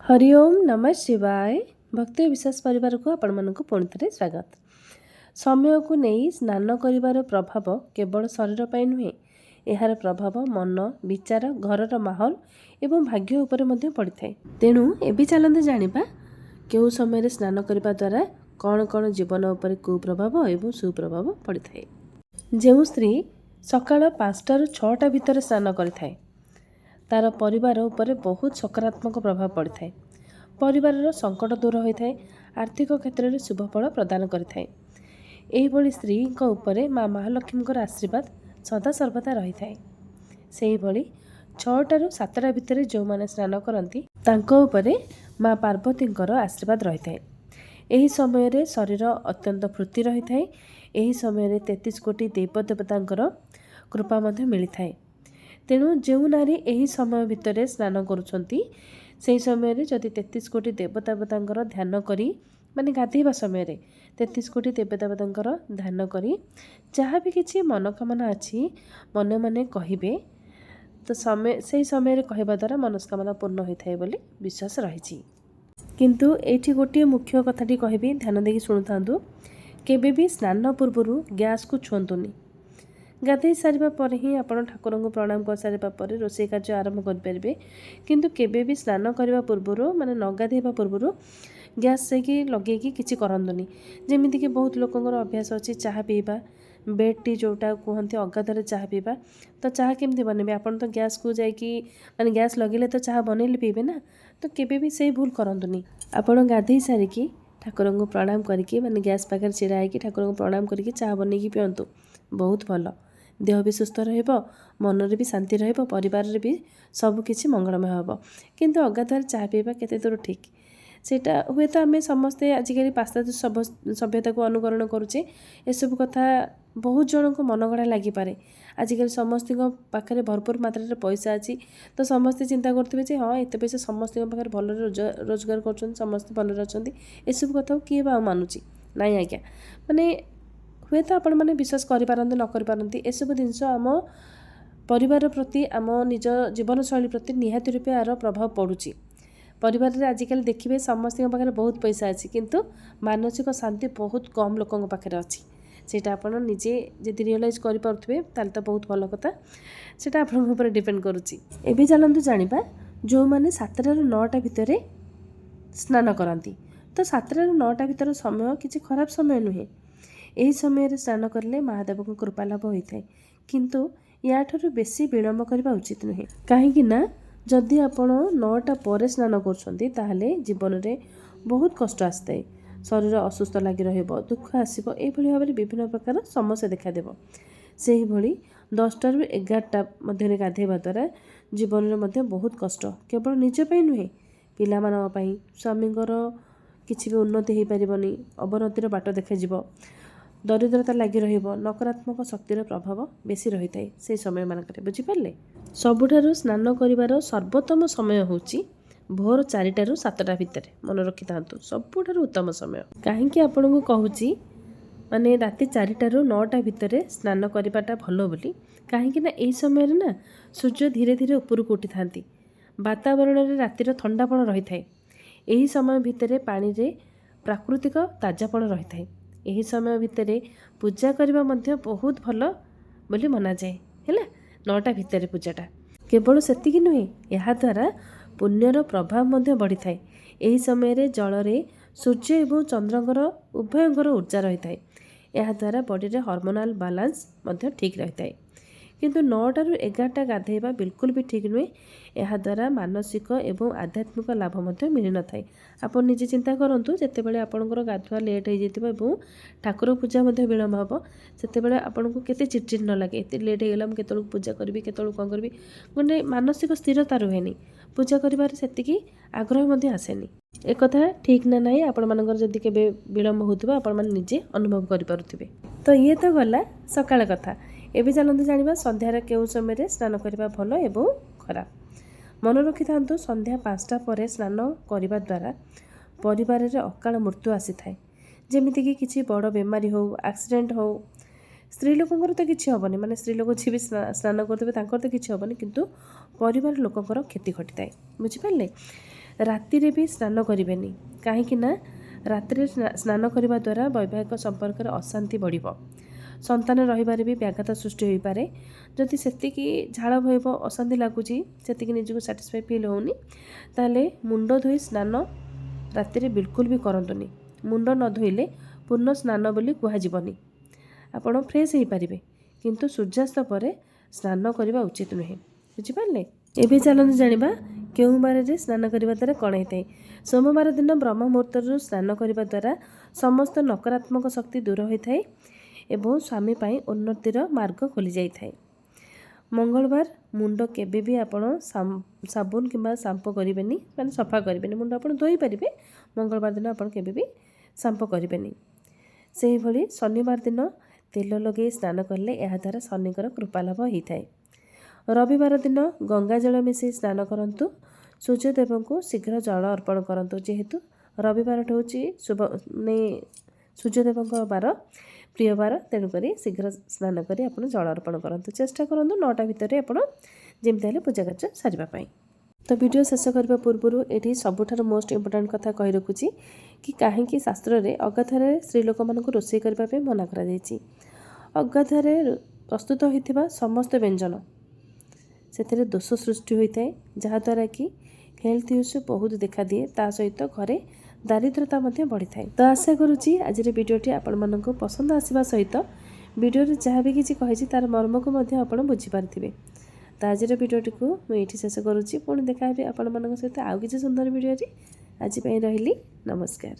हरि ओम नमः शिवाय भक्ति विश्वास परिवार को आपण मानक पुणी थे स्वागत। समय को नहीं स्नान करिवार प्रभाव केवल शरीर पर नुहे, यार प्रभाव मन विचार घर माहौल एवं भाग्य उपर मध्य पड़िଥାଏ। तेणु एबी चलते जानिबा केउ समय स्नान करने द्वारा कौन कौन जीवन उपर कुप्रभाव एवं सुप्रभाव पड़िଥାଏ। जो स्त्री सकाळ 5टा ରୁ 6ଟା भितर स्नान करिଥାଏ तार परिवार उपरे बहुत सकारात्मक प्रभाव पड़ता है। परिवार संकट दूर होता है, आर्थिक क्षेत्र में शुभफल प्रदान करता है। यही स्त्री उपरे माँ महालक्ष्मी आशीर्वाद सदा सर्वदा रही है। से ही 6टा ରୁ 7ଟା भितर जो मैंने स्नान करती उपरे माँ पार्वती आशीर्वाद रही है। यही समय शरीर अत्यंत फूर्ति रही है। यही समय 33 कोटी देवदेवता कृपा मिलता है। तेणु जो नारी यही समय भितर स्नान करुँच से समय जदि 33 कोटी देवदेवता ध्यान करी माने गाधेवा समय 33 कोटी देवदेवता ध्यान करी जहाँ भी किसी मनोकामना अच्छी मन मन कहे तो से समय कहवा द्वारा मनस्कामना पूर्ण होता है बोली विश्वास रही। किंतु एठी गोटे मुख्य कथाटी कहबी ध्यान देकी शुणुता केबे भी स्नान पूर्व गैस को छुंतुनी। गाधे सारिबा पर ही आपण ठाकुर को प्रणाम कर सारिबा पर रोषेई कार्य आरंभ करें। किंतु केबे भी स्नान करने पूर्व माने न गाधेबा पूर्व गैस से लगे किसी करंतुनी। जेमिति कि बहुत लोकंर अभ्यास अच्छी चाह पीवा बेड टी जोटा कहते अगाधर चाह पीवा। तो चाह केमती बनइबे आपण तो गैस को जाइकी माने गैस लगे तो चाह बनइले पीबे ना। तो केबे भी से भूल करंतुनी। आपण गाधे सारिकी ठाकुर को प्रणाम करके माने गैस पाखे छिड़ा होकर ठाकुर को प्रणाम करके चाह बनईकी पियंतु बहुत भल। देह भी सुस्थ मनरे भी शांति परिवार भी सबकिछि मंगलमय हम। किंतु अगाधुआर चाह पीवा केते दूर ठीक सेटा हुए तो आम समस्ते आजिकल पाश्चात्य सभ्यता को अनुकरण करुचे। एसबू कथा बहुत जन को मनगढ़ा लगिपे। आजिकल समस्त पाखे भरपूर मात्रा पैसा अच्छी तो समस्ते चिंता करेंगे हाँ एत पैसा समस्त पाखे भल रोजगार कर समस्त भल अच्छा एसबू कथा किए बा मानुची नाई आज्ञा माने हुए तो आपण मैंने विश्वास करें न करें एसबू जिनस आम परिवार प्रति आम निज जीवनशैली प्रति निहाती रूपे यार प्रभाव पड़ुची। परिवार में आजिकल देखिए समस्त पाखे बहुत पैसा अच्छी किंतु मानसिक शांति बहुत कम लोकों पाखे अच्छी। सेटा आपण निजे जदि रियलाइज करें तो बहुत भल कथा सेटा आपन डिपेंड करुच्ची। एबे चलतु जानिबा जो मैंने 7टा ରୁ 9ଟା भितर स्नान करती तो 7टा ରୁ 9ଟା भितर समय किसी खराब समय नुहे। यही समय स्नान करें महादेव को कृपा लाभ होता है। किंतु या ठारू बेसी विलंब करने उचित नुहे कहीं जदि आपण 9टा पर स्नान कर जीवन में बहुत कष्ट आसता है। शरीर असुस्थ लगी रहिबो दुख आसिबो एभली भाव में विभिन्न प्रकार समस्या देखा से ही भली 10टा ରୁ 11ଟା मध्य गाधेवा द्वारा जीवन में बहुत कष्ट केवल निजपाई नुहे पिलामानपाई स्वामींकर किसी भी उन्नति हो पारबनी अवनतिर बाट देखा दरिद्रता लगी रहिबो नकारात्मक शक्तिर प्रभाव बेसी रही है से समय मानक बुझिपारे। सबुठारु स्नान करिवार सर्वोत्तम समय होची भोर 4टा ରୁ 7ଟା भितर मन रखि था सबुठारु उत्तम समय कहीं आपण को कहूँ माने राति 4टा ରୁ 9ଟା भितर स्नान करवाटा भल बोली कहीं यही समय ना सूर्य धीरे धीरे ऊपर को उठी था वातावरण में रातिर ठंडापण रही है। यही समय भितर पानी रे प्राकृतिक ताजापण रही है। यही समय भितर पूजा करने मध्य बहुत भल बोली मना जाए है 9टा भितर पूजाटा केवल सेतिकी नुहे यह द्वारा पुण्यर प्रभाव मध्य बढ़ी थाए। यही समय जल रे सूर्य एवं चंद्रकर उभयंकर ऊर्जा रही है। यह द्वारा बॉडी रे हार्मोनाल बैलेंस मध्य ठीक रही है। किंतु 9टा ରୁ 11ଟା गाधेवा बिल्कुल भी ठीक नुहे यह द्वारा मानसिक एवं आध्यात्मिक लाभ मिल न था। आप निजे चिंता करूँ जितेबाला आपंकर गाधुआ लेट हो जाए ठाकुर पूजा विलम्ब हम से आपको केते चिड़चिड़ न लगे एत लेट होगा मुझे पूजा करी के कौन करी गोटे मानसिक स्थिरता रुहे पूजा कर आग्रह आसेनी। एक ठीक ना ना आपण मानकर जदि केबे विलम्ब होउथिबा आपण मान निजे अनुभव करि पारुथिबे। तो ये तो गला सकाळ कथा। एबे चलते जानिबा संध्यार केउ समय स्नान करबा भल एवं खराब। मन रखि थांतु संध्या 5टा पर स्नान करबा द्वारा परिवार रे अकाल मृत्यु आसी थाए। जेमिति कि किछि बड़ बेमारी हो एक्सीडेंट हो स्त्री लोकंकर तो किछि हबनी माने स्त्री लोक छी भी स्नान करते तांकर तो किछि हबनी किंतु परिवार लोकंकर क्षति घटी थाए बुझि पारले। ରାତିରେ ବି ସ୍ନାନ କରିବେନି, କାହିଁକି ନା ରାତିରେ ସ୍ନାନ କରିବା ଦ୍ୱାରା ବୈବାହିକ ସମ୍ପର୍କରେ ଅଶାନ୍ତି ବଢ଼ିବ, ସନ୍ତାନ ରହିବାରେ ବି ବ୍ୟାଘାତ ସୃଷ୍ଟି ହୋଇପାରେ। ଯଦି ସେତିକି ଝାଳ ବୋହିବ, ଅଶାନ୍ତି ଲାଗୁଛି, ସେତିକି ନିଜକୁ ସାଟିସ୍ଫାଇ ଫିଲ୍ ହେଉନି, ତାହେଲେ ମୁଣ୍ଡ ଧୋଇ ସ୍ନାନ ରାତିରେ ବିଲକୁଲ ବି କରନ୍ତୁନି। ମୁଣ୍ଡ ନ ଧୋଇଲେ ପୂର୍ଣ୍ଣ ସ୍ନାନ ବୋଲି କୁହାଯିବନି। ଆପଣ ଫ୍ରେଶ୍ ହେଇପାରିବେ, କିନ୍ତୁ ସୂର୍ଯ୍ୟାସ୍ତ ପରେ ସ୍ନାନ କରିବା ଉଚିତ ନୁହେଁ। ବୁଝିପାରିଲେ? ଏବେ ଚାଲନ୍ତୁ ଜାଣିବା କେଉଁ ବାରରେ ସ୍ନାନ କରିବା ଦ୍ୱାରା କ'ଣ ହେଇଥାଏ। ସୋମବାର ଦିନ ବ୍ରହ୍ମ ମୁହୂର୍ତ୍ତରୁ ସ୍ନାନ କରିବା ଦ୍ୱାରା ସମସ୍ତ ନକାରାତ୍ମକ ଶକ୍ତି ଦୂର ହୋଇଥାଏ ଏବଂ ସ୍ୱାମୀ ପାଇଁ ଉନ୍ନତିର ମାର୍ଗ ଖୋଲିଯାଇଥାଏ। ମଙ୍ଗଳବାର ମୁଣ୍ଡ କେବେ ବି ଆପଣ ସାବୁନ କିମ୍ବା ସାମ୍ପୁ କରିବେନି, ମାନେ ସଫା କରିବେନି। ମୁଣ୍ଡ ଆପଣ ଧୋଇପାରିବେ, ମଙ୍ଗଳବାର ଦିନ ଆପଣ କେବେ ବି ସାମ୍ପୁ କରିବେନି। ସେହିଭଳି ଶନିବାର ଦିନ ତେଲ ଲଗାଇ ସ୍ନାନ କଲେ ଏହାଦ୍ୱାରା ଶନିଙ୍କର କୃପାଲାଭ ହୋଇଥାଏ। ରବିବାର ଦିନ ଗଙ୍ଗା ଜଳ ମିଶାଇ ସ୍ନାନ କରନ୍ତୁ। ସୂର୍ଯ୍ୟଦେବଙ୍କୁ ଶୀଘ୍ର ଜଳ ଅର୍ପଣ କରନ୍ତୁ, ଯେହେତୁ ରବିବାରଟା ହେଉଛି ସୂର୍ଯ୍ୟଦେବଙ୍କ ବାର, ପ୍ରିୟ ବାର, ତେଣୁକରି ଶୀଘ୍ର ସ୍ନାନ କରି ଆପଣ ଜଳ ଅର୍ପଣ କରନ୍ତୁ। ଚେଷ୍ଟା କରନ୍ତୁ 9ଟା ଭିତରେ ଆପଣ ଯେମିତି ହେଲେ ପୂଜା କାର୍ଯ୍ୟ ସାରିବା ପାଇଁ। ତ ଭିଡ଼ିଓ ଶେଷ କରିବା ପୂର୍ବରୁ ଏଠି ସବୁଠାରୁ ମୋଷ୍ଟ ଇମ୍ପୋର୍ଟାଣ୍ଟ କଥା କହି ରଖୁଛି କି କାହିଁକି ଶାସ୍ତ୍ରରେ ଅଗାଧୁଆରେ ସ୍ତ୍ରୀ ଲୋକମାନଙ୍କୁ ରୋଷେଇ କରିବା ପାଇଁ ମନା କରାଯାଇଛି। ଅଗାଧୁଆରେ ପ୍ରସ୍ତୁତ ହୋଇଥିବା ସମସ୍ତ ବ୍ୟଞ୍ଜନ ସେଥିରେ ଦୋଷ ସୃଷ୍ଟି ହୋଇଥାଏ, ଯାହାଦ୍ୱାରା କି ହେଲ୍ଥ ଇସ୍ୟୁ ବହୁତ ଦେଖାଦିଏ, ତା ସହିତ ଘରେ ଦାରିଦ୍ରତା ମଧ୍ୟ ବଢ଼ିଥାଏ। ତ ଆଶା କରୁଛି ଆଜିର ଭିଡ଼ିଓଟି ଆପଣମାନଙ୍କୁ ପସନ୍ଦ ଆସିବା ସହିତ ଭିଡ଼ିଓରେ ଯାହା ବି କିଛି କହିଛି ତାର ମର୍ମକୁ ମଧ୍ୟ ଆପଣ ବୁଝିପାରିଥିବେ। ତ ଆଜିର ଭିଡ଼ିଓଟିକୁ ମୁଁ ଏଇଠି ଶେଷ କରୁଛି। ପୁଣି ଦେଖା ହେବି ଆପଣମାନଙ୍କ ସହିତ ଆଉ କିଛି ସୁନ୍ଦର ଭିଡ଼ିଓରେ। ଆଜି ପାଇଁ ରହିଲି, ନମସ୍କାର।